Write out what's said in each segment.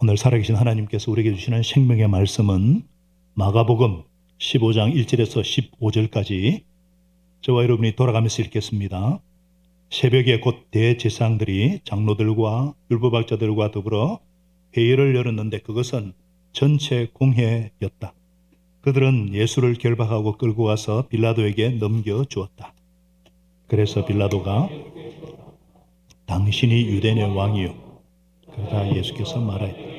오늘 살아계신 하나님께서 우리에게 주시는 생명의 말씀은 마가복음 15장 1절에서 15절까지 저와 여러분이 돌아가면서 읽겠습니다. 새벽에 곧 대제사장들이 장로들과 율법학자들과 더불어 회의를 열었는데 그것은 전체 공회였다. 그들은 예수를 결박하고 끌고 가서 빌라도에게 넘겨주었다. 그래서 빌라도가 당신이 유대인의 왕이요. 그러자 예수께서 말하였다.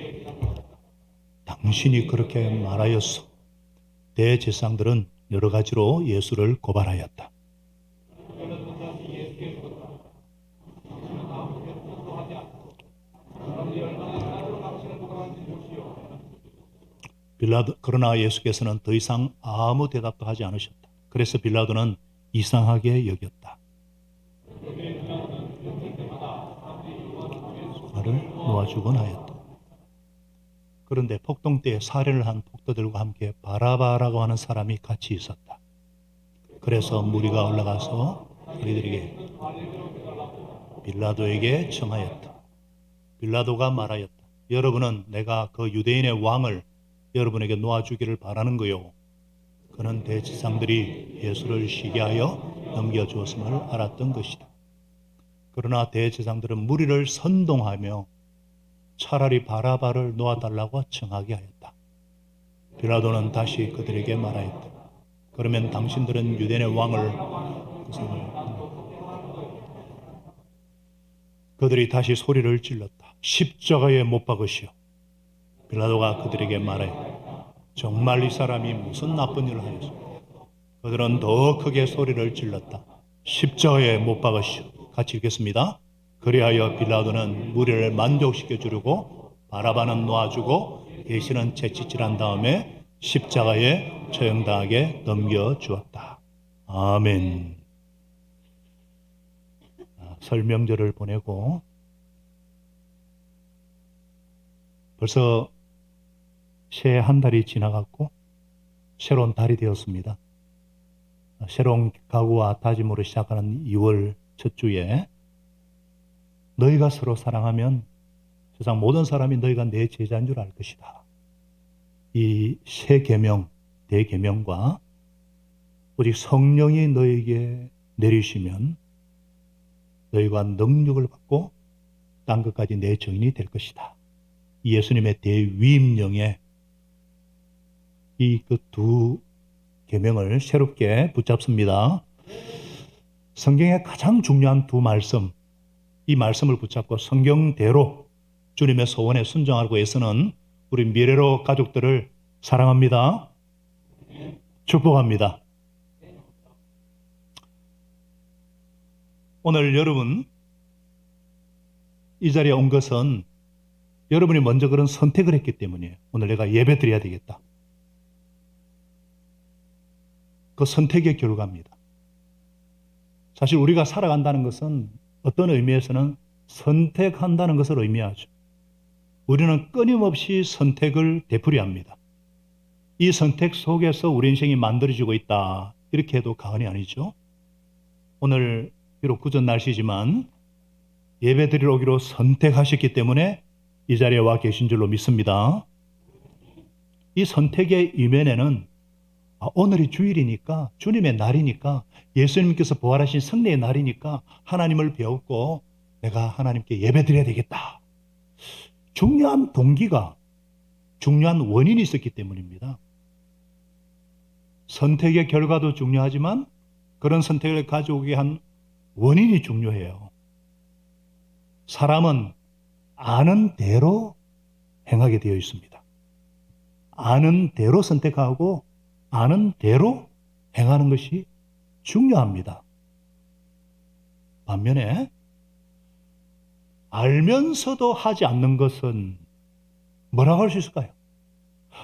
당신이 그렇게 말하였소. 대제사장들은 여러 가지로 예수를 고발하였다. 그러나 예수께서는 더 이상 아무 대답도 하지 않으셨다. 그래서 빌라도는 이상하게 여겼다. 나를 놓아주곤 하였다. 그런데 폭동 때 살해를 한 폭도들과 함께 바라바라고 하는 사람이 같이 있었다. 그래서 무리가 올라가서 그들에게 빌라도에게 청하였다. 빌라도가 말하였다. 여러분은 내가 그 유대인의 왕을 여러분에게 놓아주기를 바라는 거요. 그는 대제사장들이 예수를 시기하여 넘겨주었음을 알았던 것이다. 그러나 대제사장들은 무리를 선동하며 차라리 바라바를 놓아달라고 청하게 하였다. 빌라도는 다시 그들에게 말하였다. 그러면 당신들은 유대인의 왕을 그들이 다시 소리를 질렀다. 십자가에 못 박으시오. 빌라도가 그들에게 말하였다. 정말 이 사람이 무슨 나쁜 일을 하였소? 그들은 더 크게 소리를 질렀다. 십자가에 못 박으시오. 같이 읽겠습니다. 그리하여 빌라도는 무리를 만족시켜 주려고 바라바는 놓아주고 예수는 채찍질한 다음에 십자가에 처형당하게 넘겨주었다. 아멘. 설명절을 보내고 벌써 새해 한 달이 지나갔고 새로운 달이 되었습니다. 새로운 각오와 다짐으로 시작하는 2월 첫 주에 너희가 서로 사랑하면 세상 모든 사람이 너희가 내 제자인 줄 알 것이다. 이 새 계명, 대계명과 오직 성령이 너희에게 내리시면 너희가 능력을 받고 딴 것까지 내 증인이 될 것이다. 예수님의 대위임령에 이 그 두 계명을 새롭게 붙잡습니다. 성경의 가장 중요한 두 말씀, 이 말씀을 붙잡고 성경대로 주님의 소원에 순종하고 애쓰는 우리 미래로 가족들을 사랑합니다. 축복합니다. 오늘 여러분 이 자리에 온 것은 여러분이 먼저 그런 선택을 했기 때문이에요. 오늘 내가 예배 드려야 되겠다. 그 선택의 결과입니다. 사실 우리가 살아간다는 것은 어떤 의미에서는 선택한다는 것을 의미하죠. 우리는 끊임없이 선택을 되풀이합니다. 이 선택 속에서 우리 인생이 만들어지고 있다. 이렇게 해도 과언이 아니죠. 오늘 비록 굳은 날씨지만 예배 드리러 오기로 선택하셨기 때문에 이 자리에 와 계신 줄로 믿습니다. 이 선택의 이면에는 오늘이 주일이니까 주님의 날이니까 예수님께서 부활하신 승리의 날이니까 하나님을 배웠고 내가 하나님께 예배 드려야 되겠다. 중요한 동기가 중요한 원인이 있었기 때문입니다. 선택의 결과도 중요하지만 그런 선택을 가져오게 한 원인이 중요해요. 사람은 아는 대로 행하게 되어 있습니다. 아는 대로 선택하고 아는 대로 행하는 것이 중요합니다. 반면에 알면서도 하지 않는 것은 뭐라고 할 수 있을까요?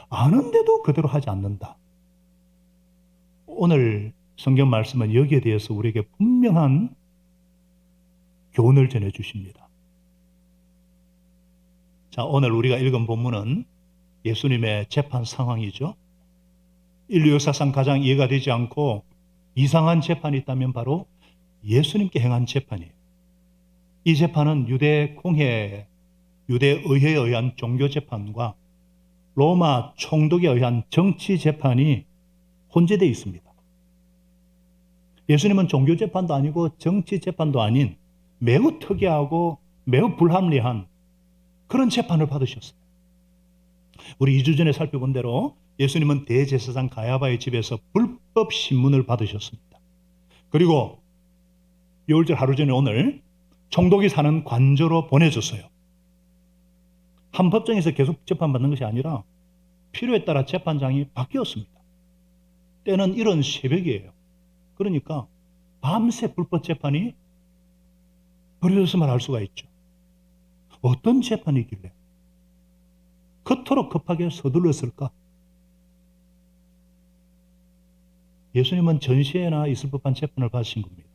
아는데도 그대로 하지 않는다. 오늘 성경 말씀은 여기에 대해서 우리에게 분명한 교훈을 전해주십니다. 자, 오늘 우리가 읽은 본문은 예수님의 재판 상황이죠. 인류 역사상 가장 이해가 되지 않고 이상한 재판이 있다면 바로 예수님께 행한 재판이에요. 이 재판은 유대 공회의 유대 의회에 의한 종교 재판과 로마 총독에 의한 정치 재판이 혼재되어 있습니다. 예수님은 종교 재판도 아니고 정치 재판도 아닌 매우 특이하고 매우 불합리한 그런 재판을 받으셨어요. 우리 2주 전에 살펴본 대로 예수님은 대제사장 가야바의 집에서 불법 신문을 받으셨습니다. 그리고 6월절 하루 전에 오늘 총독이 사는 관저로 보내줬어요. 한 법정에서 계속 재판받는 것이 아니라 필요에 따라 재판장이 바뀌었습니다. 때는 이른 새벽이에요. 그러니까 밤새 불법 재판이 벌어졌음을 알 수가 있죠. 어떤 재판이길래 그토록 급하게 서둘렀을까? 예수님은 전시회나 있을 법한 재판을 받으신 겁니다.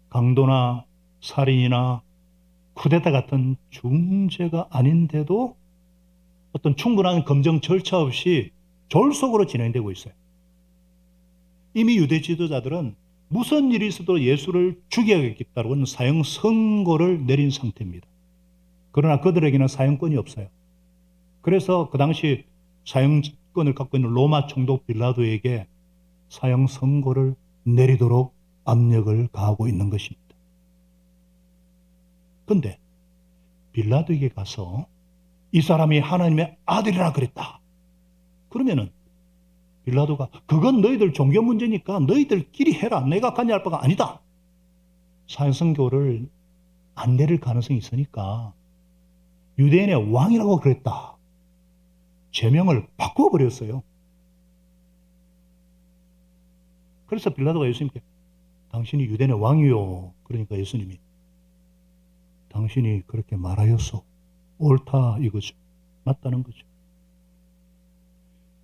강도나 살인이나 쿠데타 같은 중죄가 아닌데도 어떤 충분한 검증 절차 없이 졸속으로 진행되고 있어요. 이미 유대 지도자들은 무슨 일이 있어도 예수를 죽여야겠다고 사형 선고를 내린 상태입니다. 그러나 그들에게는 사형권이 없어요. 그래서 그 당시 사형권을 갖고 있는 로마 총독 빌라도에게 사형 선고를 내리도록 압력을 가하고 있는 것입니다. 그런데 빌라도에게 가서 이 사람이 하나님의 아들이라 그랬다. 그러면은 빌라도가 그건 너희들 종교 문제니까 너희들끼리 해라. 내가 관여할 바가 아니다. 사형 선고를 안 내릴 가능성이 있으니까 유대인의 왕이라고 그랬다. 제명을 바꿔버렸어요. 그래서 빌라도가 예수님께 당신이 유대인의 왕이요. 그러니까 예수님이 당신이 그렇게 말하였소. 옳다 이거죠. 맞다는 거죠.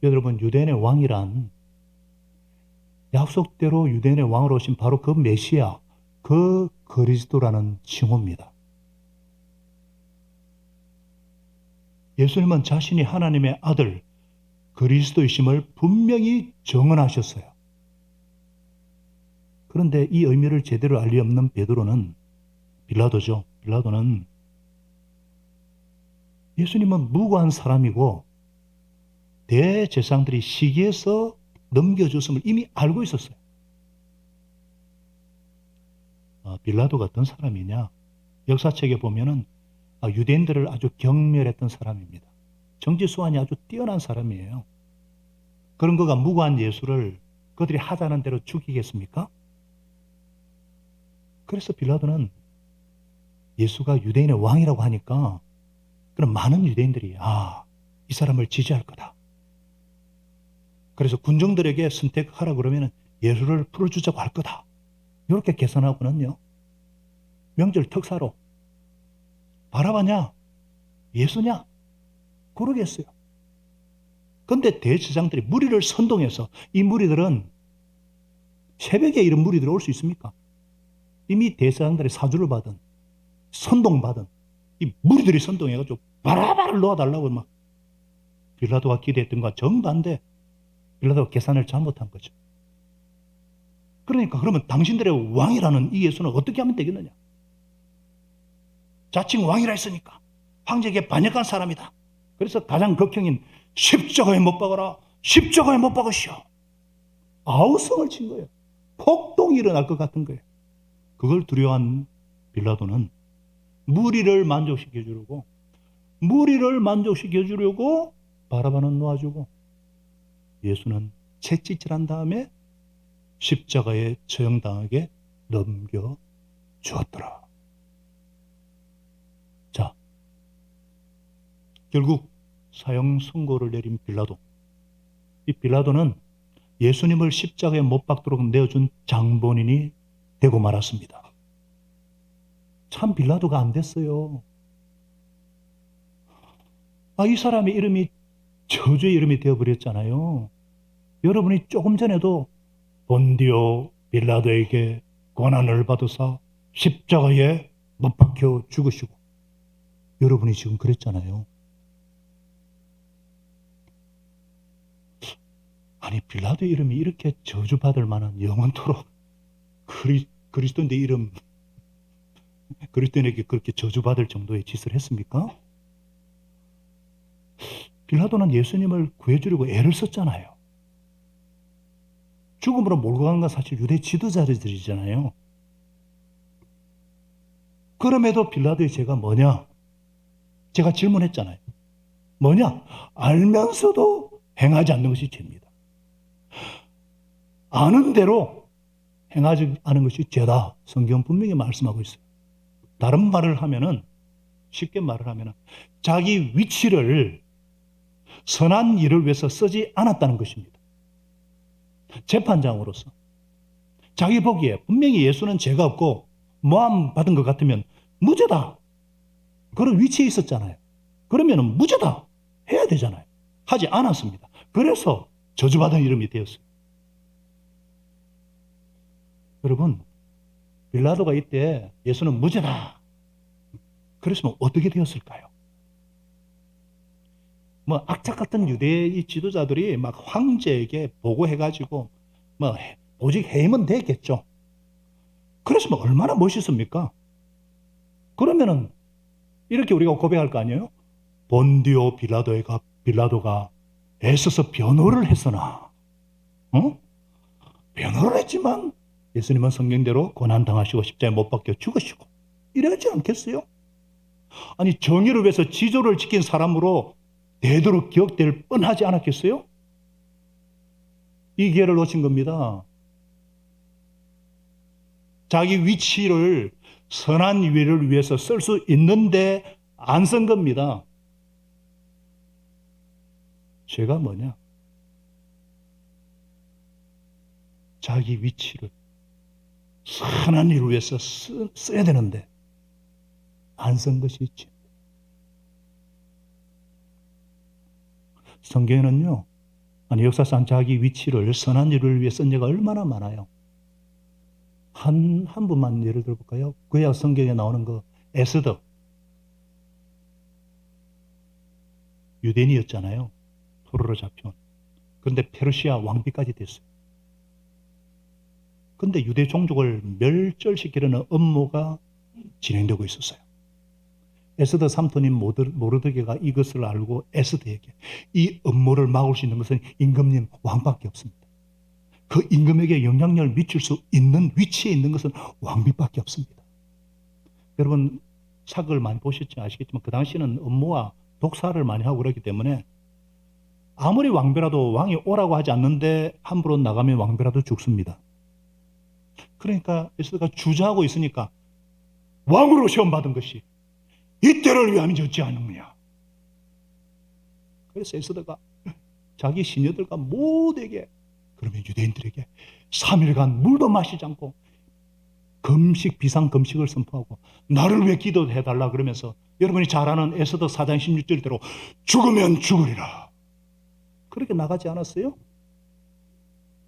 여러분, 유대인의 왕이란 약속대로 유대인의 왕으로 오신 바로 그 메시아, 그 그리스도라는 칭호입니다. 예수님은 자신이 하나님의 아들 그리스도이심을 분명히 정언하셨어요. 그런데 이 의미를 제대로 알 리 없는 베드로는 빌라도죠. 빌라도는 예수님은 무고한 사람이고 대제사장들이 시기해서 넘겨줬음을 이미 알고 있었어요. 빌라도가 어떤 사람이냐? 역사책에 보면은 유대인들을 아주 경멸했던 사람입니다. 정치 수완이 아주 뛰어난 사람이에요. 그런 그가 무고한 예수를 그들이 하자는 대로 죽이겠습니까? 그래서 빌라도는 예수가 유대인의 왕이라고 하니까 그럼 많은 유대인들이 이 사람을 지지할 거다. 그래서 군중들에게 선택하라 그러면 예수를 풀어주자고 할 거다. 이렇게 계산하고는요. 명절 특사로 바라바냐? 예수냐? 고르겠어요. 그런데 대제사장들이 무리를 선동해서 이 무리들은 새벽에 이런 무리들이 올 수 있습니까? 이미 대제사장들이 사주를 받은 선동받은 이 무리들이 선동해가지고 바라바를 놓아달라고 막 빌라도가 기대했던 것과 정반대 빌라도가 계산을 잘못한 거죠. 그러니까 그러면 당신들의 왕이라는 이 예수는 어떻게 하면 되겠느냐? 자칭 왕이라 했으니까 황제에게 반역한 사람이다. 그래서 가장 극형인 십자가에 못 박아라. 십자가에 못 박으시오. 아우성을 친 거예요. 폭동이 일어날 것 같은 거예요. 그걸 두려워한 빌라도는 무리를 만족시켜주려고 바라바는 놓아주고 예수는 채찍질한 다음에 십자가에 처형당하게 넘겨주었더라. 자, 결국 사형 선고를 내린 빌라도. 이 빌라도는 예수님을 십자가에 못 박도록 내어준 장본인이 되고 말았습니다. 참 빌라도가 안 됐어요. 이 사람의 이름이 저주의 이름이 되어버렸잖아요. 여러분이 조금 전에도 본디오 빌라도에게 고난을 받으사 십자가에 못 박혀 죽으시고 여러분이 지금 그랬잖아요. 아니 빌라도의 이름이 이렇게 저주받을 만한 영원토록 그리스도인의 이름 그리스도인에게 그렇게 저주받을 정도의 짓을 했습니까? 빌라도는 예수님을 구해주려고 애를 썼잖아요. 죽음으로 몰고 간 건 사실 유대 지도자들이잖아요. 그럼에도 빌라도의 죄가 뭐냐? 제가 질문했잖아요. 뭐냐? 알면서도 행하지 않는 것이 죄입니다. 아는 대로 행하지 않은 것이 죄다. 성경 분명히 말씀하고 있어요. 다른 말을 하면은, 쉽게 말을 하면은, 자기 위치를 선한 일을 위해서 쓰지 않았다는 것입니다. 재판장으로서. 자기 보기에 분명히 예수는 죄가 없고, 모함 받은 것 같으면 무죄다. 그런 위치에 있었잖아요. 그러면은 무죄다. 해야 되잖아요. 하지 않았습니다. 그래서 저주받은 이름이 되었어요. 여러분, 빌라도가 이때 예수는 무죄다. 그랬으면 어떻게 되었을까요? 뭐 악착 같은 유대의 지도자들이 막 황제에게 보고해가지고 뭐 오직 해임은 됐겠죠. 그랬으면 얼마나 멋있습니까? 그러면은 이렇게 우리가 고백할 거 아니에요? 본디오 빌라도가 애써서 변호를 했으나, 변호를 했지만 예수님은 성경대로 고난당하시고 십자가에 못 박혀 죽으시고 이러지 않겠어요? 아니, 정의를 위해서 지조를 지킨 사람으로 되도록 기억될 뻔하지 않았겠어요? 이 기회를 놓친 겁니다. 자기 위치를 선한 일을 위해서 쓸 수 있는데 안 쓴 겁니다. 죄가 뭐냐? 자기 위치를 선한 일을 위해서 써야 되는데 안 쓴 것이 죄. 성경에는요, 아니 역사상 자기 위치를 선한 일을 위해 쓴 예가 얼마나 많아요. 한 분만 예를 들어볼까요? 구약 성경에 나오는 거 에스더. 유대인이었잖아요. 포로로 잡혀온. 그런데 페르시아 왕비까지 됐어요. 그런데 유대 종족을 멸절시키려는 업무가 진행되고 있었어요. 에스더 삼손인 모르드게가 이것을 알고 에스더에게 이 업무를 막을 수 있는 것은 임금님 왕밖에 없습니다. 그 임금에게 영향력을 미칠 수 있는 위치에 있는 것은 왕비밖에 없습니다. 여러분 사극을 많이 보셨지 아시겠지만 그 당시에는 업무와 독사를 많이 하고 그렇기 때문에 아무리 왕비라도 왕이 오라고 하지 않는데 함부로 나가면 왕비라도 죽습니다. 그러니까 에스더가 주저하고 있으니까 왕으로 시험받은 것이 이때를 위함이지 어찌 않느냐. 그래서 에스더가 자기 시녀들과 모두에게, 그러면 유대인들에게 3일간 물도 마시지 않고 비상금식을 선포하고 나를 위해 기도해달라 그러면서 여러분이 잘 아는 에스더 4장 16절대로 죽으면 죽으리라. 그렇게 나가지 않았어요?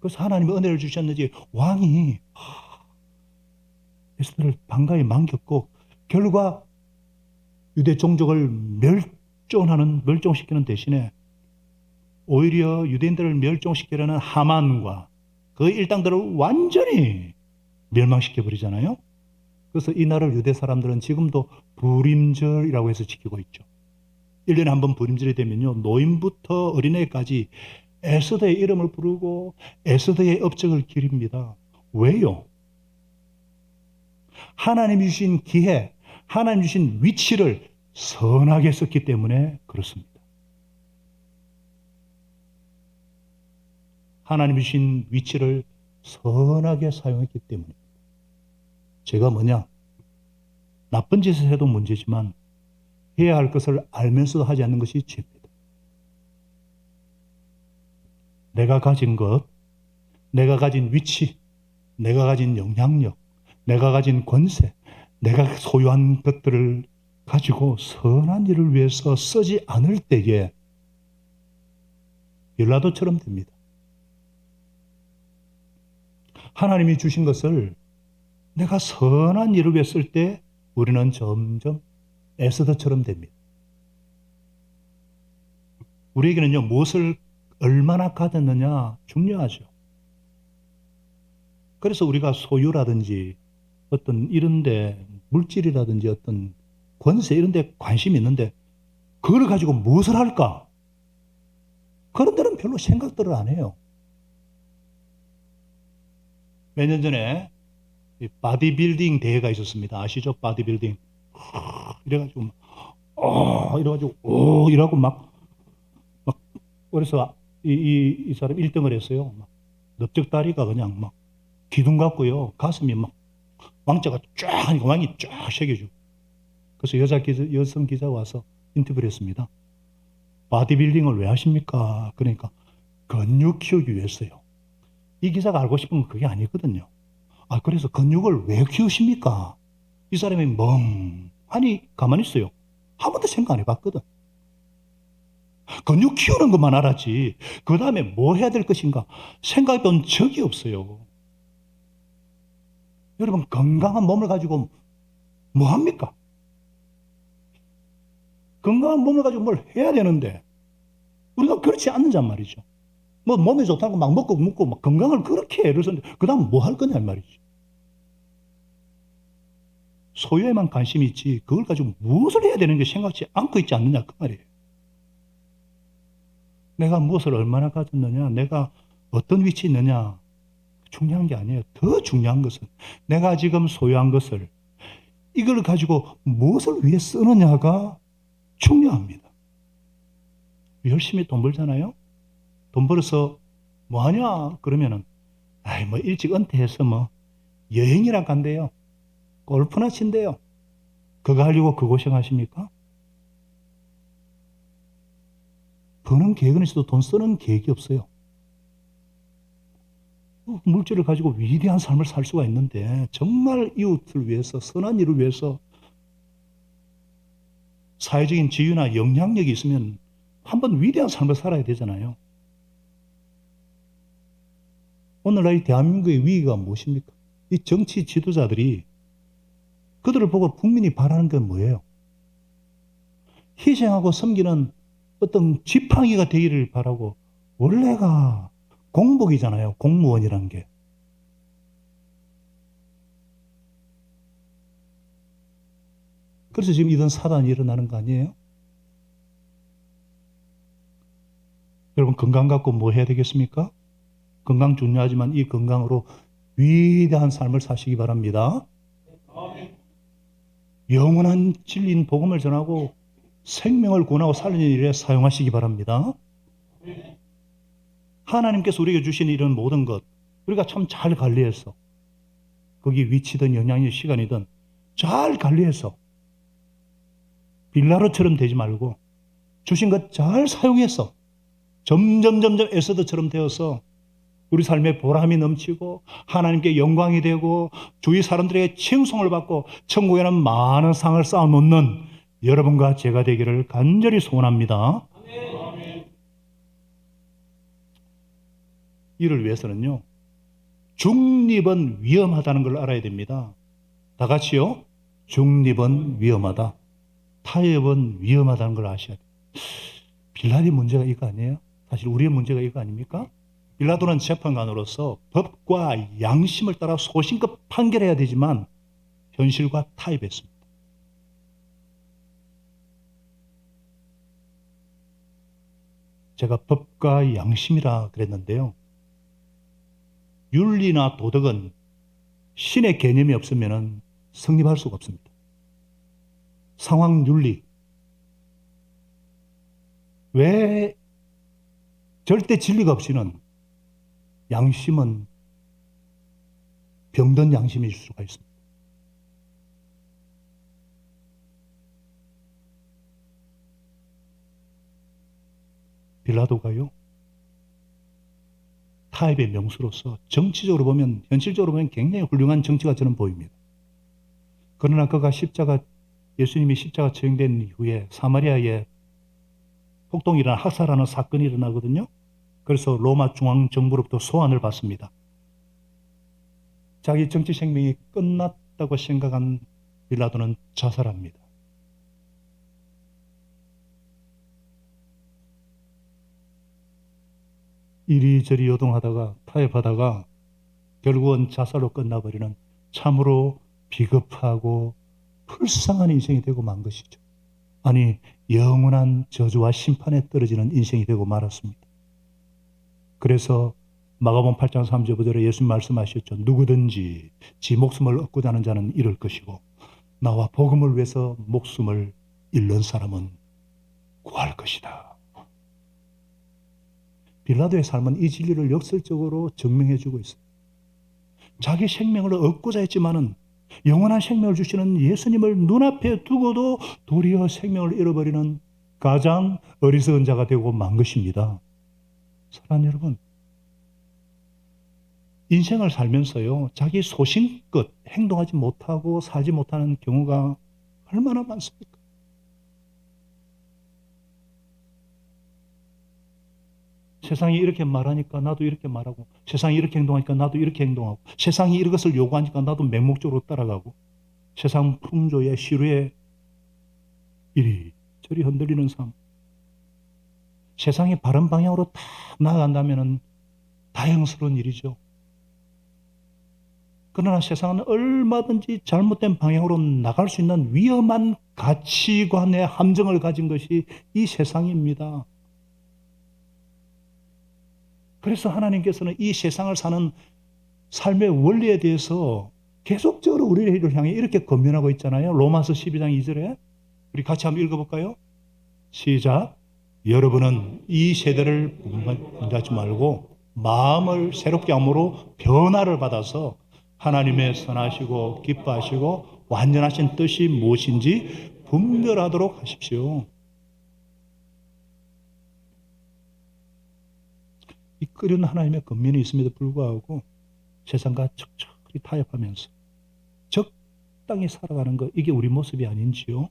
그래서 하나님이 은혜를 주셨는지 왕이 에스더를 반가이 만겼고 결과 유대 종족을 멸종시키는 대신에 오히려 유대인들을 멸종시키려는 하만과 그 일당들을 완전히 멸망시켜버리잖아요. 그래서 이 날을 유대 사람들은 지금도 부림절이라고 해서 지키고 있죠. 1년에 한 번 부림절이 되면요, 노인부터 어린애까지 에스더의 이름을 부르고 에스더의 업적을 기립니다. 왜요? 하나님이 주신 기회, 하나님 주신 위치를 선하게 썼기 때문에 그렇습니다. 하나님 주신 위치를 선하게 사용했기 때문입니다. 제가 뭐냐? 나쁜 짓을 해도 문제지만 해야 할 것을 알면서도 하지 않는 것이 죄입니다. 내가 가진 것, 내가 가진 위치, 내가 가진 영향력, 내가 가진 권세, 내가 소유한 것들을 가지고 선한 일을 위해서 쓰지 않을 때에 빌라도처럼 됩니다. 하나님이 주신 것을 내가 선한 일을 위해 쓸 때 우리는 점점 에스더처럼 됩니다. 우리에게는요, 무엇을 얼마나 가졌느냐 중요하죠. 그래서 우리가 소유라든지 어떤 이런데 물질이라든지 어떤 권세 이런데 관심이 있는데 그걸 가지고 무엇을 할까? 그런 데는 별로 생각들을 안 해요. 몇 년 전에 바디빌딩 대회가 있었습니다. 아시죠? 바디빌딩. 이래가지고, 이러고 막, 그래서 이 사람 1등을 했어요. 막 넓적다리가 그냥 막 기둥 같고요. 가슴이 막 왕자가 쫙 하니까 왕이 쫙 새겨지고. 그래서 여성 기자가 와서 인터뷰를 했습니다. 바디빌딩을 왜 하십니까? 그러니까 근육 키우기 위해서요. 이 기자가 알고 싶은 건 그게 아니거든요. 그래서 근육을 왜 키우십니까? 이 사람이 멍하니 가만히 있어요. 한 번도 생각 안 해봤거든. 근육 키우는 것만 알았지. 그 다음에 뭐 해야 될 것인가 생각해 본 적이 없어요. 여러분, 건강한 몸을 가지고 뭐 합니까? 건강한 몸을 가지고 뭘 해야 되는데 우리가 그렇지 않는단 말이죠. 뭐 몸에 좋다고 막 먹고 막 건강을 그렇게 애를 썼는데 그 다음 뭐 할 거냐 말이지. 소유에만 관심이 있지 그걸 가지고 무엇을 해야 되는 게 생각지 않고 있지 않느냐 그 말이에요. 내가 무엇을 얼마나 가졌느냐, 내가 어떤 위치에 있느냐 중요한 게 아니에요. 더 중요한 것은 내가 지금 소유한 것을 이걸 가지고 무엇을 위해 쓰느냐가 중요합니다. 열심히 돈 벌잖아요. 돈 벌어서 뭐 하냐 그러면은 뭐 일찍 은퇴해서 뭐 여행이나 간대요. 골프나 친대요. 그거 하려고 그 고생하십니까? 버는 계획은 있어도 돈 쓰는 계획이 없어요. 물질을 가지고 위대한 삶을 살 수가 있는데 정말 이웃을 위해서 선한 일을 위해서 사회적인 지위나 영향력이 있으면 한번 위대한 삶을 살아야 되잖아요. 오늘날 이 대한민국의 위기가 무엇입니까? 이 정치 지도자들이 그들을 보고 국민이 바라는 건 뭐예요? 희생하고 섬기는 어떤 지팡이가 되기를 바라고 원래가 공복이잖아요. 공무원이란 게. 그래서 지금 이런 사단이 일어나는 거 아니에요? 여러분 건강 갖고 뭐 해야 되겠습니까? 건강 중요하지만 이 건강으로 위대한 삶을 사시기 바랍니다. 영원한 진리인 복음을 전하고 생명을 구원하고 살리는 일에 사용하시기 바랍니다. 하나님께서 우리에게 주신 이런 모든 것 우리가 참 잘 관리해서 거기 위치든 영향이든 시간이든 잘 관리해서 빌라로처럼 되지 말고 주신 것 잘 사용해서 점점 에서드처럼 되어서 우리 삶에 보람이 넘치고 하나님께 영광이 되고 주위 사람들에게 칭송을 받고 천국에는 많은 상을 쌓아놓는 여러분과 제가 되기를 간절히 소원합니다. 이를 위해서는요, 중립은 위험하다는 걸 알아야 됩니다. 다 같이요. 중립은 위험하다. 타협은 위험하다는 걸 아셔야 돼요. 빌라도의 문제가 이거 아니에요? 사실 우리의 문제가 이거 아닙니까? 빌라도는 재판관으로서 법과 양심을 따라 소신껏 판결해야 되지만 현실과 타협했습니다. 제가 법과 양심이라 그랬는데요. 윤리나 도덕은 신의 개념이 없으면 성립할 수가 없습니다. 상황 윤리. 왜 절대 진리가 없이는 양심은 병든 양심일 수가 있습니다. 빌라도가요, 타협의 명수로서 정치적으로 보면, 현실적으로 보면 굉장히 훌륭한 정치가 저는 보입니다. 그러나 그가 예수님이 십자가 처형된 이후에 사마리아에 폭동이 일어나 학살하는 사건이 일어나거든요. 그래서 로마 중앙정부로부터 소환을 받습니다. 자기 정치 생명이 끝났다고 생각한 빌라도는 자살합니다. 이리저리 요동하다가 타협하다가 결국은 자살로 끝나버리는 참으로 비겁하고 불쌍한 인생이 되고 만 것이죠. 아니, 영원한 저주와 심판에 떨어지는 인생이 되고 말았습니다. 그래서 마가복음 8장 35절에 예수님 말씀하셨죠. 누구든지 지 목숨을 얻고자 하는 자는 잃을 것이고 나와 복음을 위해서 목숨을 잃는 사람은 구할 것이다. 빌라도의 삶은 이 진리를 역설적으로 증명해 주고 있어요. 자기 생명을 얻고자 했지만은 영원한 생명을 주시는 예수님을 눈앞에 두고도 도리어 생명을 잃어버리는 가장 어리석은 자가 되고 만 것입니다. 사랑하는 여러분, 인생을 살면서요, 자기 소신껏 행동하지 못하고 살지 못하는 경우가 얼마나 많습니까? 세상이 이렇게 말하니까 나도 이렇게 말하고, 세상이 이렇게 행동하니까 나도 이렇게 행동하고, 세상이 이것을 요구하니까 나도 맹목적으로 따라가고, 세상 풍조에 시류에 이리저리 흔들리는 삶. 세상이 바른 방향으로 다 나아간다면 다행스러운 일이죠. 그러나 세상은 얼마든지 잘못된 방향으로 나갈 수 있는 위험한 가치관의 함정을 가진 것이 이 세상입니다. 그래서 하나님께서는 이 세상을 사는 삶의 원리에 대해서 계속적으로 우리를 향해 이렇게 권면하고 있잖아요. 로마서 12장 2절에 우리 같이 한번 읽어볼까요? 시작. 여러분은 이 세대를 본받지 말고 마음을 새롭게 함으로 변화를 받아서 하나님의 선하시고 기뻐하시고 완전하신 뜻이 무엇인지 분별하도록 하십시오. 이 끓는 하나님의 권면이 있음에도 불구하고 세상과 척척히 타협하면서 적당히 살아가는 것, 이게 우리 모습이 아닌지요?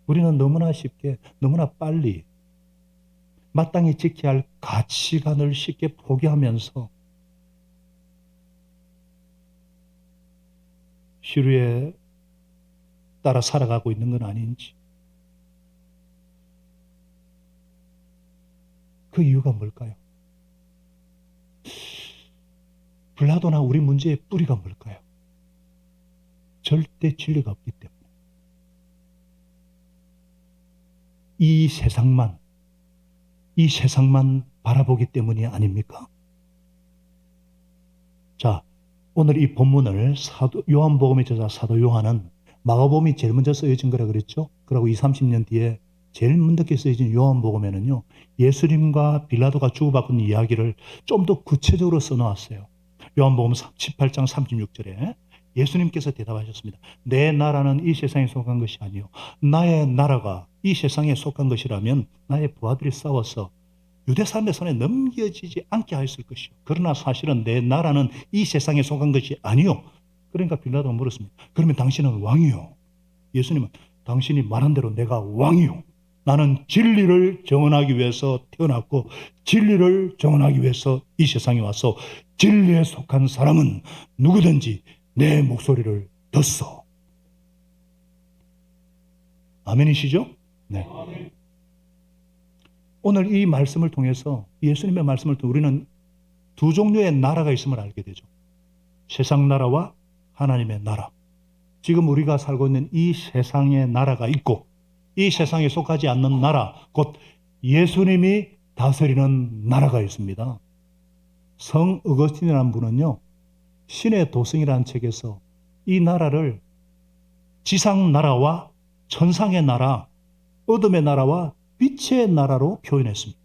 우리는 너무나 쉽게, 너무나 빨리 마땅히 지켜야 할 가치관을 쉽게 포기하면서 시류에 따라 살아가고 있는 건 아닌지. 그 이유가 뭘까요? 빌라도나 우리 문제의 뿌리가 뭘까요? 절대 진리가 없기 때문에. 이 세상만 바라보기 때문이 아닙니까? 자, 오늘 이 본문을 요한복음의 저자 사도 요한은 마가복음이 제일 먼저 쓰여진 거라 그랬죠? 그리고 20, 30년 뒤에 제일 먼저 쓰여진 요한복음에는요, 예수님과 빌라도가 주고받은 이야기를 좀 더 구체적으로 써놓았어요. 요한복음 18장 36절에 예수님께서 대답하셨습니다. 내 나라는 이 세상에 속한 것이 아니요 나의 나라가 이 세상에 속한 것이라면 나의 부하들이 싸워서 유대 사람의 손에 넘겨지지 않게 하였을 것이요. 그러나 사실은 내 나라는 이 세상에 속한 것이 아니요. 그러니까 빌라도가 물었습니다. 그러면 당신은 왕이요? 예수님은 당신이 말한 대로 내가 왕이요. 나는 진리를 정언하기 위해서 태어났고 진리를 정언하기 위해서 이 세상에 와서 진리에 속한 사람은 누구든지 내 목소리를 듣소. 아멘이시죠? 네. 오늘 이 말씀을 통해서 예수님의 말씀을 통해 우리는 두 종류의 나라가 있음을 알게 되죠. 세상 나라와 하나님의 나라. 지금 우리가 살고 있는 이 세상의 나라가 있고 이 세상에 속하지 않는 나라, 곧 예수님이 다스리는 나라가 있습니다. 성 어거스틴이라는 분은요, 신의 도성이라는 책에서 이 나라를 지상 나라와 천상의 나라, 어둠의 나라와 빛의 나라로 표현했습니다.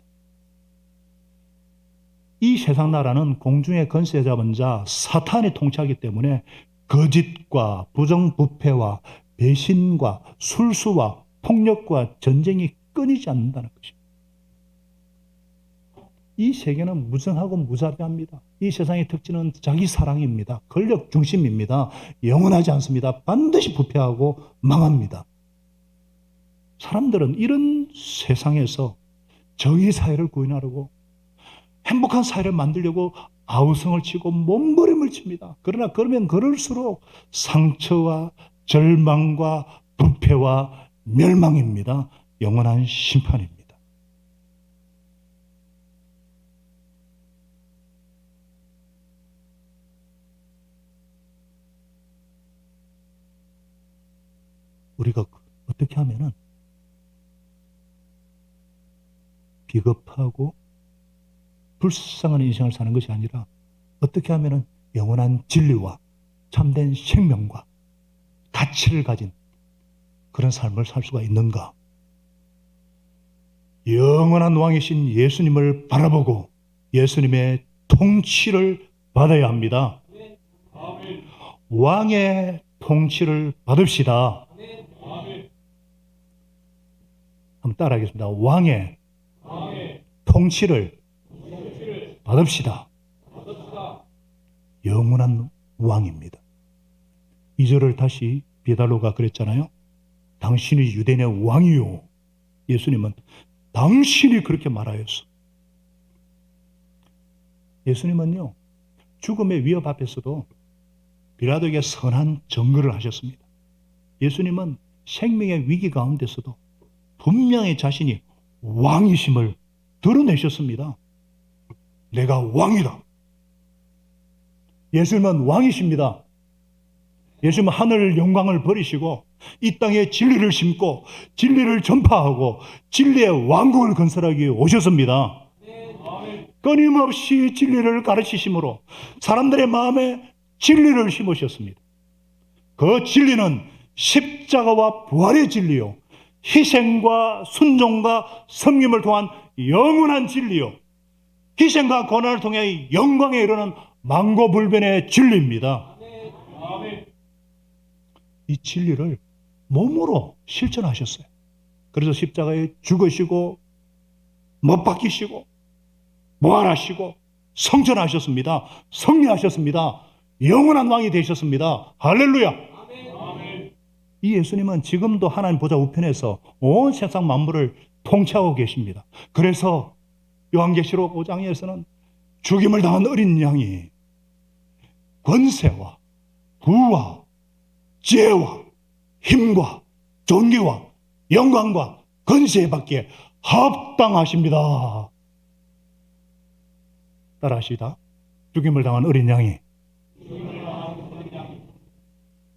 이 세상 나라는 공중의 권세 잡은 자 사탄이 통치하기 때문에 거짓과 부정부패와 배신과 술수와 폭력과 전쟁이 끊이지 않는다는 것입니다. 이 세계는 무성하고 무자비합니다. 이 세상의 특징은 자기 사랑입니다. 권력 중심입니다. 영원하지 않습니다. 반드시 부패하고 망합니다. 사람들은 이런 세상에서 정의 사회를 구현하려고 행복한 사회를 만들려고 아우성을 치고 몸부림을 칩니다. 그러나 그러면 그럴수록 상처와 절망과 부패와 멸망입니다. 영원한 심판입니다. 우리가 어떻게 하면은 비겁하고 불쌍한 인생을 사는 것이 아니라 어떻게 하면 영원한 진리와 참된 생명과 가치를 가진 그런 삶을 살 수가 있는가? 영원한 왕이신 예수님을 바라보고 예수님의 통치를 받아야 합니다. 왕의 통치를 받읍시다. 한번 따라하겠습니다. 왕의 통치를 받읍시다. 영원한 왕입니다. 2절을 다시 베드로가 그랬잖아요. 당신이 유대인의 왕이요. 예수님은 당신이 그렇게 말하였어. 예수님은요, 죽음의 위협 앞에서도 빌라도에게 선한 증거를 하셨습니다. 예수님은 생명의 위기 가운데서도 분명히 자신이 왕이심을 드러내셨습니다. 내가 왕이다. 예수님은 왕이십니다. 예수님은 하늘 영광을 버리시고 이 땅에 진리를 심고 진리를 전파하고 진리의 왕국을 건설하기 위해 오셨습니다. 끊임없이 진리를 가르치심으로 사람들의 마음에 진리를 심으셨습니다. 그 진리는 십자가와 부활의 진리요, 희생과 순종과 섬김을 통한 영원한 진리요, 희생과 고난을 통해 영광에 이르는 만고불변의 진리입니다. 이 진리를 몸으로 실천하셨어요. 그래서 십자가에 죽으시고 못 박히시고 부활하시고 성전하셨습니다. 승리하셨습니다. 영원한 왕이 되셨습니다. 할렐루야. 이 예수님은 지금도 하나님 보좌 우편에서 온 세상 만물을 통치하고 계십니다. 그래서 요한계시록 5장에서는 죽임을 당한 어린 양이 권세와 부와 지혜와 힘과 존귀와 영광과 권세에 받기에 합당하십니다. 따라하시다. 죽임을 당한 어린 양이.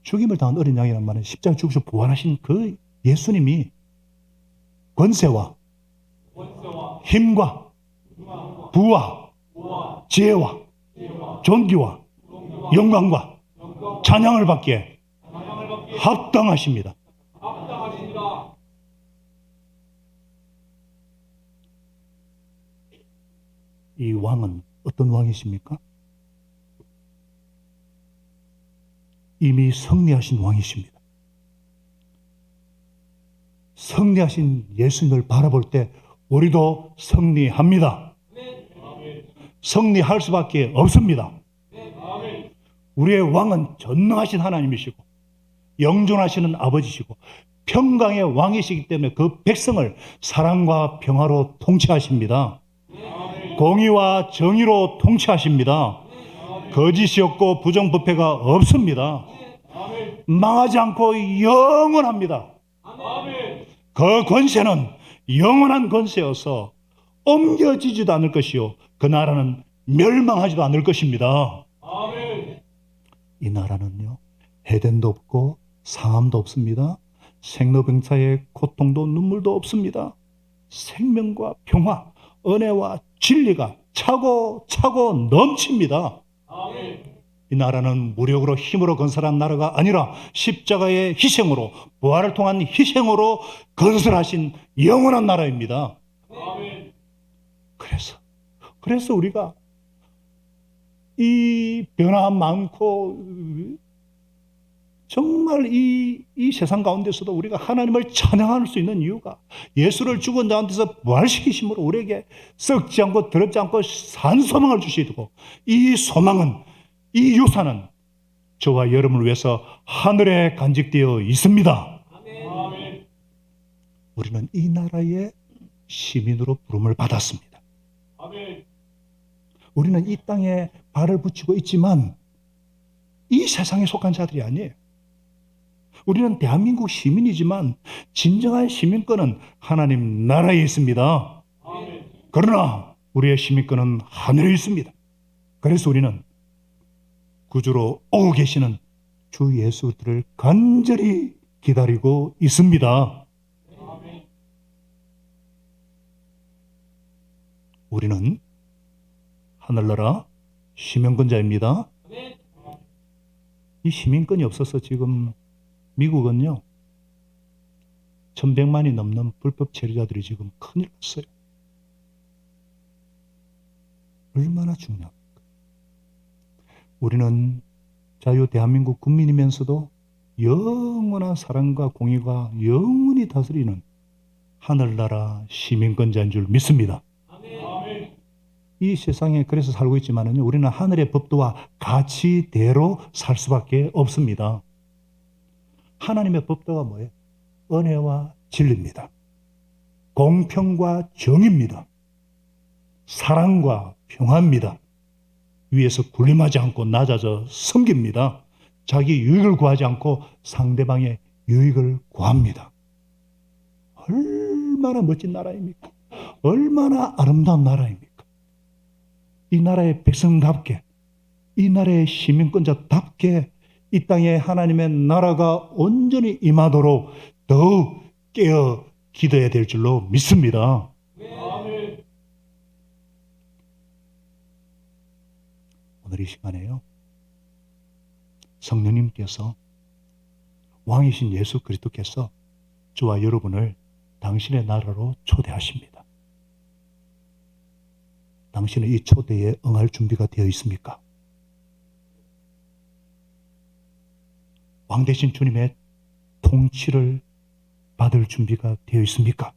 죽임을 당한 어린 양이란 말은 십자가에 죽으셔 부활하신 그 예수님이 권세와 힘과 부와 지혜와 존귀와 영광과 찬양을 받기에 합당하십니다. 이 왕은 어떤 왕이십니까? 이미 승리하신 왕이십니다. 승리하신 예수님을 바라볼 때 우리도 승리합니다. 승리할 수밖에 없습니다. 우리의 왕은 전능하신 하나님이시고 영존하시는 아버지시고 평강의 왕이시기 때문에 그 백성을 사랑과 평화로 통치하십니다. 공의와 정의로 통치하십니다. 거짓이 없고 부정부패가 없습니다. 망하지 않고 영원합니다. 그 권세는 영원한 권세여서 옮겨지지도 않을 것이요 그 나라는 멸망하지도 않을 것입니다. 이 나라는요 해된도 없고 상함도 없습니다. 생로병사의 고통도 눈물도 없습니다. 생명과 평화, 은혜와 진리가 차고 넘칩니다. 이 나라는 무력으로 힘으로 건설한 나라가 아니라 십자가의 희생으로 부활을 통한 희생으로 건설하신 영원한 나라입니다. 그래서 우리가 이 변화 많고 정말 이 세상 가운데서도 우리가 하나님을 찬양할 수 있는 이유가 예수를 죽은 자한테서 부활시키심으로 우리에게 썩지 않고 더럽지 않고 산 소망을 주시고 이 소망은 이 유산은 저와 여러분을 위해서 하늘에 간직되어 있습니다. 우리는 이 나라의 시민으로 부름을 받았습니다. 우리는 이 땅에 발을 붙이고 있지만 이 세상에 속한 자들이 아니에요. 우리는 대한민국 시민이지만 진정한 시민권은 하나님 나라에 있습니다. 그러나 우리의 시민권은 하늘에 있습니다. 그래서 우리는 구주로 오고 계시는 주 예수를 간절히 기다리고 있습니다. 우리는 하늘나라 시민권자입니다. 이 시민권이 없어서 지금 미국은요 1100만이 넘는 불법 체류자들이 지금 큰일 났어요. 얼마나 중요합니까? 우리는 자유 대한민국 국민이면서도 영원한 사랑과 공의가 영원히 다스리는 하늘나라 시민권자인 줄 믿습니다. 이 세상에 그래서 살고 있지만은요, 우리는 하늘의 법도와 가치대로 살 수밖에 없습니다. 하나님의 법도가 뭐예요? 은혜와 진리입니다. 공평과 정의입니다. 사랑과 평화입니다. 위에서 군림하지 않고 낮아져 섬깁니다. 자기 유익을 구하지 않고 상대방의 유익을 구합니다. 얼마나 멋진 나라입니까? 얼마나 아름다운 나라입니까? 이 나라의 백성답게, 이 나라의 시민권자답게 이 땅에 하나님의 나라가 온전히 임하도록 더욱 깨어 기도해야 될 줄로 믿습니다. 오늘 이 시간에요, 성령님께서 왕이신 예수 그리스도께서 저와 여러분을 당신의 나라로 초대하십니다. 당신은 이 초대에 응할 준비가 되어 있습니까? 왕 대신 주님의 통치를 받을 준비가 되어 있습니까?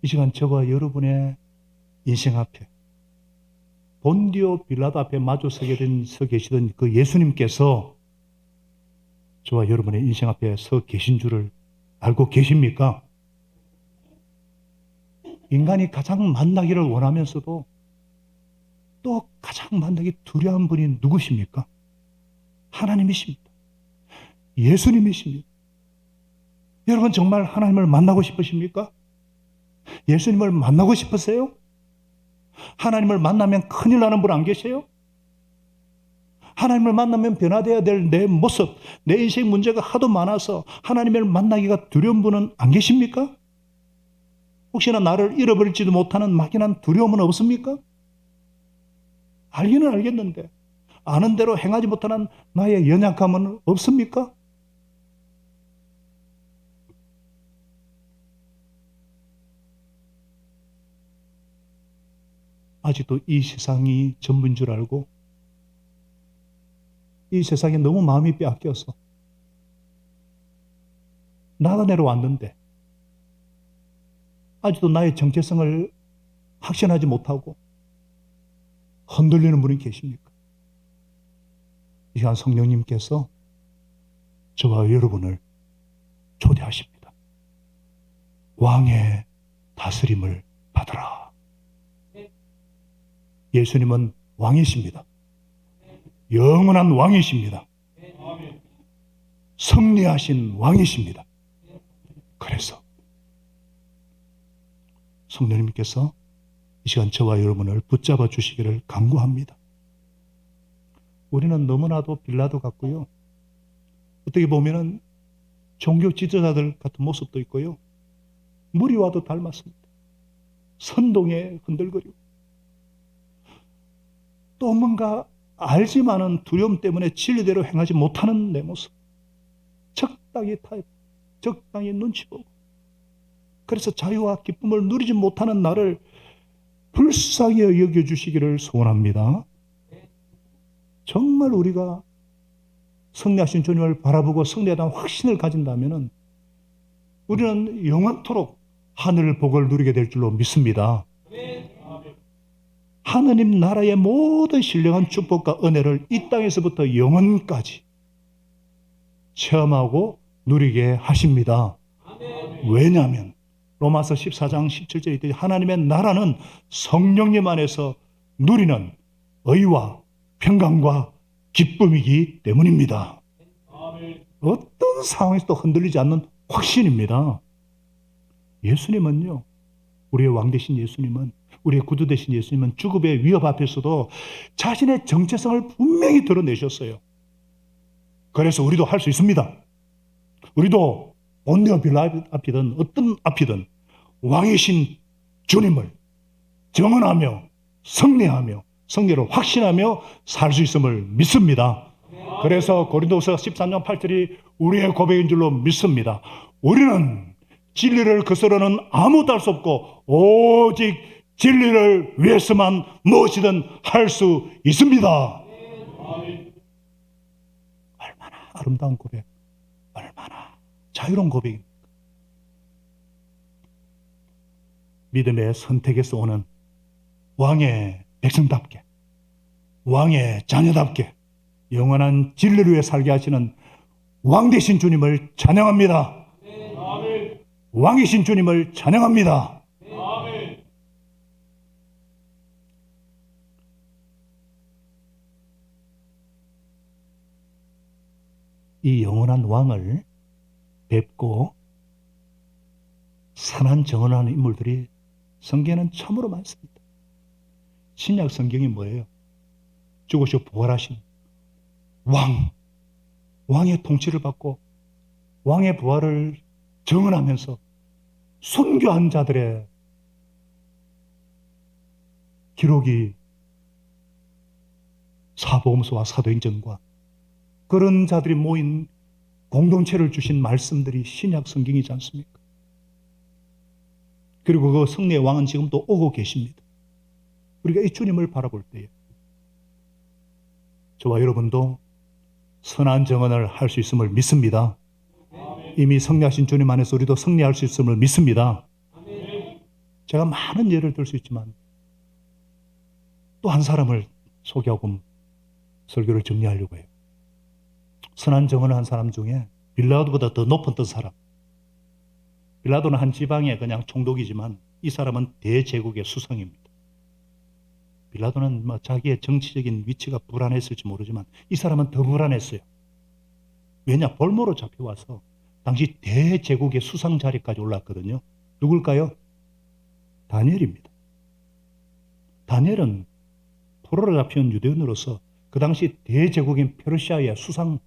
이 시간 저와 여러분의 인생 앞에 본디오 빌라도 앞에 마주 서 계시던 그 예수님께서 저와 여러분의 인생 앞에 서 계신 줄을 알고 계십니까? 인간이 가장 만나기를 원하면서도 또 가장 만나기 두려운 분이 누구십니까? 하나님이십니다. 예수님이십니다. 여러분 정말 하나님을 만나고 싶으십니까? 예수님을 만나고 싶으세요? 하나님을 만나면 큰일 나는 분 안 계세요? 하나님을 만나면 변화되어야 될 내 모습, 내 인생 문제가 하도 많아서 하나님을 만나기가 두려운 분은 안 계십니까? 혹시나 나를 잃어버릴지도 못하는 막연한 두려움은 없습니까? 알기는 알겠는데 아는 대로 행하지 못하는 나의 연약함은 없습니까? 아직도 이 세상이 전부인 줄 알고 이 세상에 너무 마음이 빼앗겨서 나그네로 왔는데 아직도 나의 정체성을 확신하지 못하고 흔들리는 분이 계십니까? 이 시간 성령님께서 저와 여러분을 초대하십니다. 왕의 다스림을 받으라. 예수님은 왕이십니다. 영원한 왕이십니다. 승리하신 왕이십니다. 그래서 성령님께서 이 시간 저와 여러분을 붙잡아 주시기를 간구합니다. 우리는 너무나도 빌라도 같고요. 어떻게 보면은 종교 지도자들 같은 모습도 있고요. 무리와도 닮았습니다. 선동에 흔들거리고 또 뭔가 알지만은 두려움 때문에 진리대로 행하지 못하는 내 모습. 적당히 타협, 적당히 눈치 보고 그래서 자유와 기쁨을 누리지 못하는 나를 불쌍히 여겨주시기를 소원합니다. 정말 우리가 승리하신 주님을 바라보고 승리에 대한 확신을 가진다면 우리는 영원토록 하늘 복을 누리게 될 줄로 믿습니다. 하느님 나라의 모든 신령한 축복과 은혜를 이 땅에서부터 영원까지 체험하고 누리게 하십니다. 왜냐하면 로마서 14장 17절에 있듯이 하나님의 나라는 성령님 안에서 누리는 의와 평강과 기쁨이기 때문입니다. 어떤 상황에서도 흔들리지 않는 확신입니다. 예수님은요, 우리의 왕 되신 예수님은, 우리의 구주 되신 예수님은 죽음의 위협 앞에서도 자신의 정체성을 분명히 드러내셨어요. 그래서 우리도 할 수 있습니다. 우리도 본디오 빌라 앞이든 어떤 앞이든 왕이신 주님을 정언하며 승리하며 승리를 확신하며 살 수 있음을 믿습니다. 그래서 고린도서 13장 8절이 우리의 고백인 줄로 믿습니다. 우리는 진리를 거스르는 아무도 할 수 없고 오직 진리를 위해서만 무엇이든 할 수 있습니다. 얼마나 아름다운 고백, 얼마나 자유로운 고백입니까? 믿음의 선택에서 오는 왕의 백성답게, 왕의 자녀답게 영원한 진리를 위해 살게 하시는 왕 되신 주님을 찬양합니다. 왕이신 주님을 찬양합니다. 이 영원한 왕을 뵙고 선한 정언하는 인물들이 성경에는 참으로 많습니다. 신약 성경이 뭐예요? 죽으시고 부활하신 왕의 통치를 받고 왕의 부활을 정언하면서 순교한 자들의 기록이 사복음서와 사도행전과 그런 자들이 모인 공동체를 주신 말씀들이 신약 성경이지 않습니까? 그리고 그 승리의 왕은 지금도 오고 계십니다. 우리가 이 주님을 바라볼 때에 저와 여러분도 선한 정언을 할 수 있음을 믿습니다. 이미 승리하신 주님 안에서 우리도 승리할 수 있음을 믿습니다. 제가 많은 예를 들 수 있지만 또 한 사람을 소개하고 설교를 정리하려고 해요. 선한 정언을 한 사람 중에 빌라도보다 더 높았던 사람. 빌라도는 한 지방의 그냥 총독이지만 이 사람은 대제국의 수상입니다. 빌라도는 자기의 정치적인 위치가 불안했을지 모르지만 이 사람은 더 불안했어요. 왜냐? 볼모로 잡혀와서 당시 대제국의 수상 자리까지 올랐거든요. 누굴까요? 다니엘입니다. 다니엘은 포로로 잡혀온 유대인으로서 그 당시 대제국인 페르시아의 수상,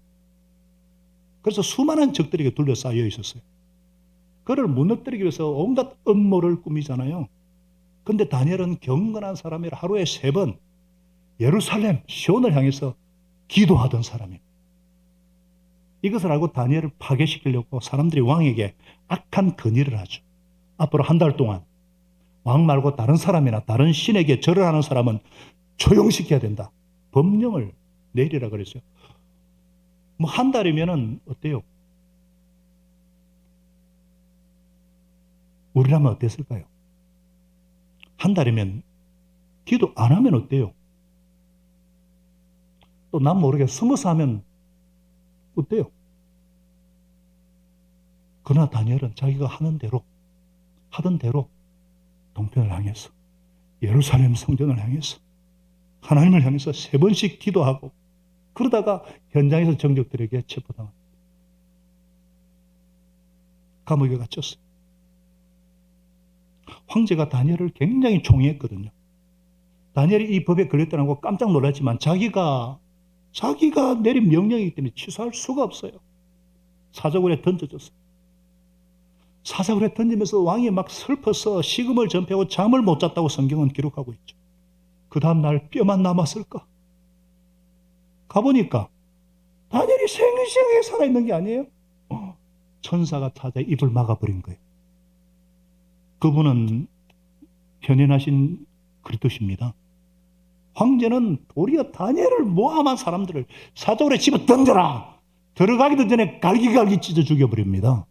그래서 수많은 적들에게 둘러싸여 있었어요. 그를 무너뜨리기 위해서 온갖 음모를 꾸미잖아요. 근데 다니엘은 경건한 사람이라 하루에 3번 예루살렘 시온을 향해서 기도하던 사람입니다. 이것을 알고 다니엘을 파괴시키려고 사람들이 왕에게 악한 건의를 하죠. 앞으로 한 달 동안 왕 말고 다른 사람이나 다른 신에게 절을 하는 사람은 처형시켜야 된다. 법령을 내리라 그랬어요. 뭐 한 달이면은 어때요? 우리라면 어땠을까요? 한 달이면 기도 안 하면 어때요? 또 난 모르게 숨어서 하면 어때요? 그러나 다니엘은 자기가 하던 대로 동편을 향해서 예루살렘 성전을 향해서 하나님을 향해서 3번씩 기도하고 그러다가 현장에서 정적들에게 체포당합니다. 감옥에 갇혔어요. 황제가 다니엘을 굉장히 총애했거든요. 다니엘이 이 법에 걸렸다는 거 깜짝 놀랐지만 자기가 내린 명령이기 때문에 취소할 수가 없어요. 사자굴에 던져졌어요. 사자굴에 던지면서 왕이 막 슬퍼서 식음을 전폐하고 잠을 못 잤다고 성경은 기록하고 있죠. 그 다음날 뼈만 남았을까? 가보니까 다니엘이 생생하게 살아있는 게 아니에요. 천사가 찾아 입을 막아버린 거예요. 그분은 편인하신 그리스도십니다. 황제는 도리어 다니엘을 모함한 사람들을 사자굴에 집어 던져라. 들어가기도 전에 갈기갈기 찢어 죽여버립니다.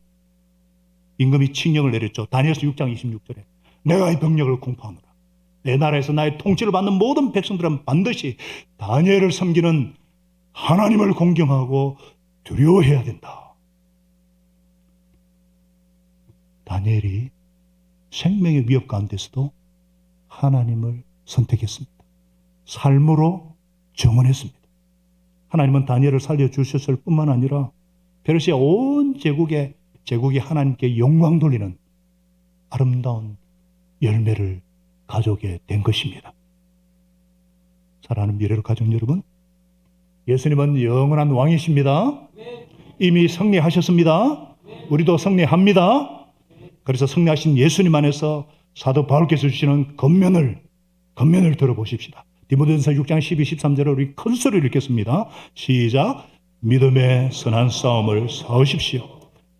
임금이 칙령을 내렸죠. 다니엘서 6장 26절에 내가 이 병력을 공포하노라. 내 나라에서 나의 통치를 받는 모든 백성들은 반드시 다니엘을 섬기는 하나님을 공경하고 두려워해야 된다. 다니엘이 생명의 위협 가운데서도 하나님을 선택했습니다. 삶으로 정언했습니다. 하나님은 다니엘을 살려주셨을 뿐만 아니라 페르시아 온 제국이 하나님께 영광 돌리는 아름다운 열매를 가져오게 된 것입니다. 사랑하는 미래를 가정 여러분, 예수님은 영원한 왕이십니다. 이미 승리하셨습니다. 우리도 승리합니다. 그래서 승리하신 예수님 안에서 사도 바울께서 주시는 권면을 들어보십시다. 디모데전서 6장 12, 13절을 우리 큰 소리를 읽겠습니다. 시작. 믿음의 선한 싸움을 싸우십시오.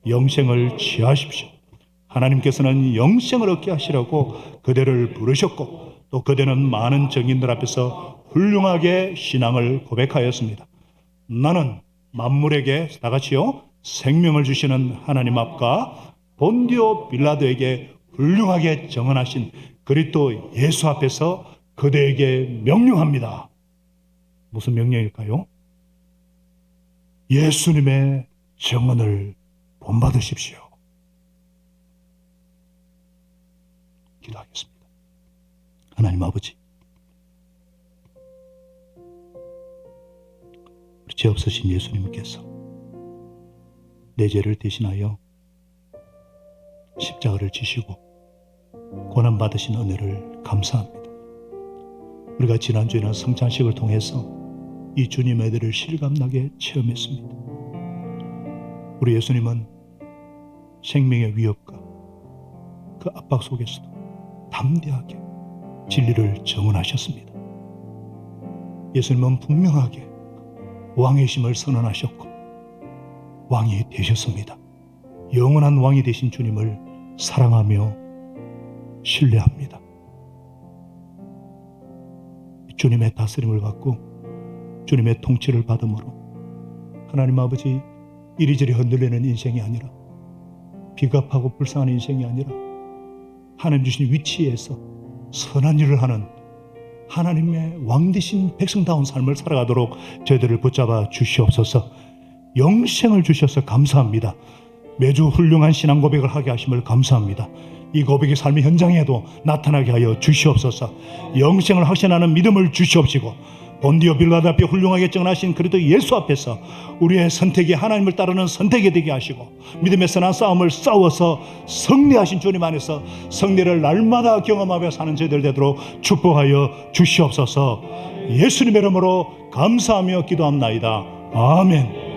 영생을 취하십시오. 하나님께서는 영생을 얻게 하시라고 그대를 부르셨고 또 그대는 많은 정인들 앞에서 훌륭하게 신앙을 고백하였습니다. 나는 만물에게 다 같이요 생명을 주시는 하나님 앞과 본디오 빌라도에게 훌륭하게 정언하신 그리스도 예수 앞에서 그대에게 명령합니다. 무슨 명령일까요? 예수님의 정언을 본받으십시오. 기도하겠습니다. 하나님 아버지, 우리 죄 없으신 예수님께서 내 죄를 대신하여 십자가를 지시고 고난받으신 은혜를 감사합니다. 우리가 지난주에는 성찬식을 통해서 이 주님의 은혜를 실감나게 체험했습니다. 우리 예수님은 생명의 위협과 그 압박 속에서도 담대하게 진리를 정언하셨습니다. 예수님은 분명하게 왕의 심을 선언하셨고 왕이 되셨습니다. 영원한 왕이 되신 주님을 사랑하며 신뢰합니다. 주님의 다스림을 받고 주님의 통치를 받음으로 하나님 아버지 이리저리 흔들리는 인생이 아니라 비겁하고 불쌍한 인생이 아니라 하나님 주신 위치에서 선한 일을 하는 하나님의 왕 되신 백성다운 삶을 살아가도록 저희들을 붙잡아 주시옵소서. 영생을 주셔서 감사합니다. 매주 훌륭한 신앙 고백을 하게 하심을 감사합니다. 이 고백이 삶의 현장에도 나타나게 하여 주시옵소서. 영생을 확신하는 믿음을 주시옵시고 본디오 빌라도 앞에 훌륭하게 정하신 그리스도 예수 앞에서 우리의 선택이 하나님을 따르는 선택이 되게 하시고 믿음의 선한 싸움을 싸워서 승리하신 주님 안에서 승리를 날마다 경험하며 사는 저희들 되도록 축복하여 주시옵소서. 예수님의 이름으로 감사하며 기도합나이다. 아멘.